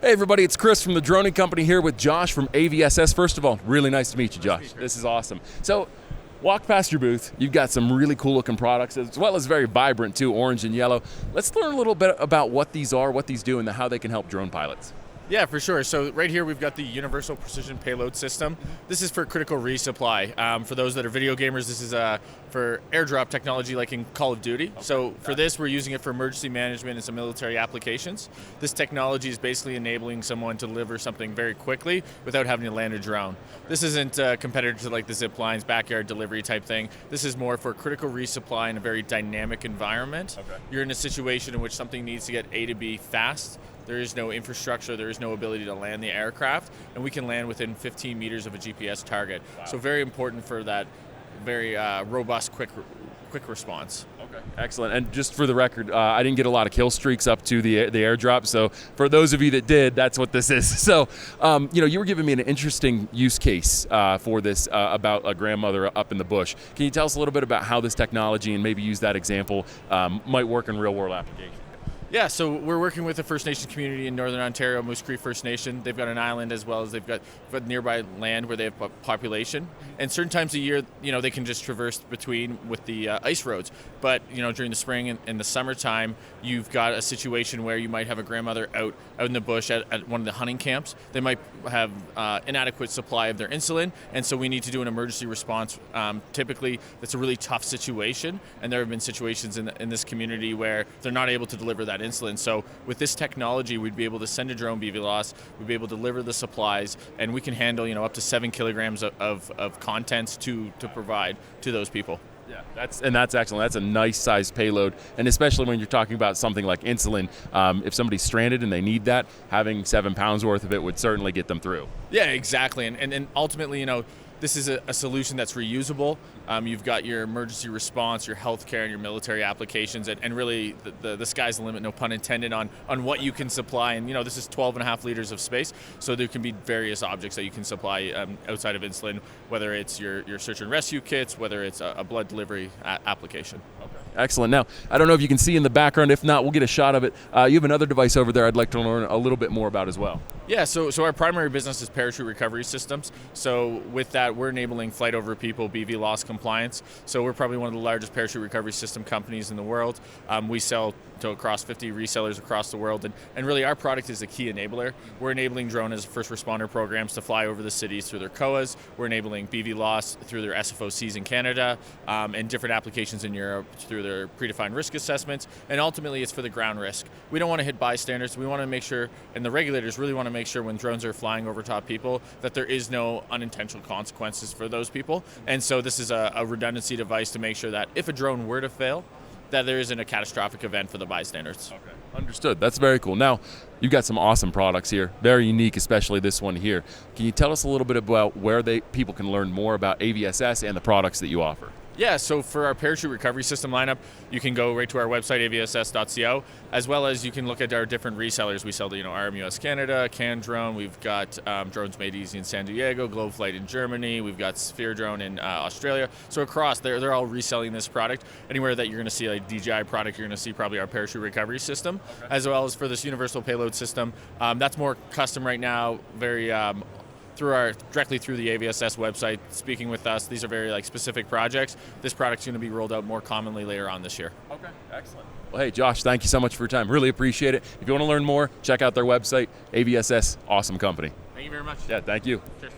Hey everybody, it's Chris from the Droning Company here with Josh from AVSS. First of all, really nice to meet you, Josh. This is awesome. So, walk past your booth. You've got some really cool looking products, as well as very vibrant too, orange and yellow. Let's learn a little bit about what these are, what these do, and how they can help drone pilots. Yeah, for sure. So right here we've got the Universal Precision Payload System. This is for critical resupply. For those that are video gamers, this is for airdrop technology like in Call of Duty. So for this, we're using it for emergency management and some military applications. This technology is basically enabling someone to deliver something very quickly without having to land a drone. This isn't a competitor to like the zip lines, backyard delivery type thing. This is more for critical resupply in a very dynamic environment. Okay. You're in a situation in which something needs to get A to B fast. There is no infrastructure, there is no ability to land the aircraft, and we can land within 15 meters of a GPS target. Wow. So very important for that very robust, quick response. Okay, excellent. And just for the record, I didn't get a lot of kill streaks up to the airdrop, so for those of you that did, that's what this is. So, you were giving me an interesting use case for this about a grandmother up in the bush. Can you tell us a little bit about how this technology, and maybe use that example, might work in real-world applications? Yeah, so we're working with the First Nation community in Northern Ontario, Moose Cree First Nation. They've got an island as well as they've got nearby land where they have a population. And certain times of year, they can just traverse between with the ice roads. But, during the spring and the summertime, you've got a situation where you might have a grandmother out in the bush at one of the hunting camps. They might have inadequate supply of their insulin, and so we need to do an emergency response. Typically, that's a really tough situation, and there have been situations in this community where they're not able to deliver that insulin. So with this technology, we'd be able to send a drone BVLOS, we'd be able to deliver the supplies, and we can handle up to 7 kilograms of contents to provide to those people. Yeah, that's excellent. That's a nice sized payload, and especially when you're talking about something like insulin, if somebody's stranded and they need that, having 7 pounds worth of it would certainly get them through. Yeah, exactly, and ultimately, this is a solution that's reusable. You've got your emergency response, your healthcare, and your military applications, and really the sky's the limit, no pun intended, on what you can supply. And this is 12.5 liters of space, so there can be various objects that you can supply outside of insulin, whether it's your search and rescue kits, whether it's a blood delivery application. Okay. Excellent. Now, I don't know if you can see in the background. If not, we'll get a shot of it. You have another device over there I'd like to learn a little bit more about as well. Yeah, so our primary business is parachute recovery systems. So with that, we're enabling flight over people BVLOS compliance. So we're probably one of the largest parachute recovery system companies in the world. We sell to across 50 resellers across the world, and really our product is a key enabler. We're enabling drone as first responder programs to fly over the cities through their COAs. We're enabling BVLOS through their SFOCs in Canada, and different applications in Europe through their predefined risk assessments, and ultimately it's for the ground risk. We don't want to hit bystanders. We want to make sure, and the regulators really want to make sure when drones are flying over top people that there is no unintentional consequences for those people. And so this is a redundancy device to make sure that if a drone were to fail, that there isn't a catastrophic event for the bystanders. Okay, understood. That's very cool. Now, you've got some awesome products here, very unique, especially this one here. Can you tell us a little bit about where people can learn more about AVSS and the products that you offer? Yeah, so for our parachute recovery system lineup, you can go right to our website, avss.co, as well as you can look at our different resellers. We sell to RMUS Canada, CanDrone, we've got Drones Made Easy in San Diego, Globeflight in Germany, we've got Sphere Drone in Australia. So across, they're all reselling this product. Anywhere that you're going to see a DJI product, you're going to see probably our parachute recovery system, as well as for this universal payload system. That's more custom right now, very directly through the AVSS website, speaking with us. These are very specific projects. This product's going to be rolled out more commonly later on this year. Okay, excellent. Well, hey, Josh, thank you so much for your time. Really appreciate it. If you want to learn more, check out their website, AVSS. Awesome company. Thank you very much. Yeah, thank you. Cheers.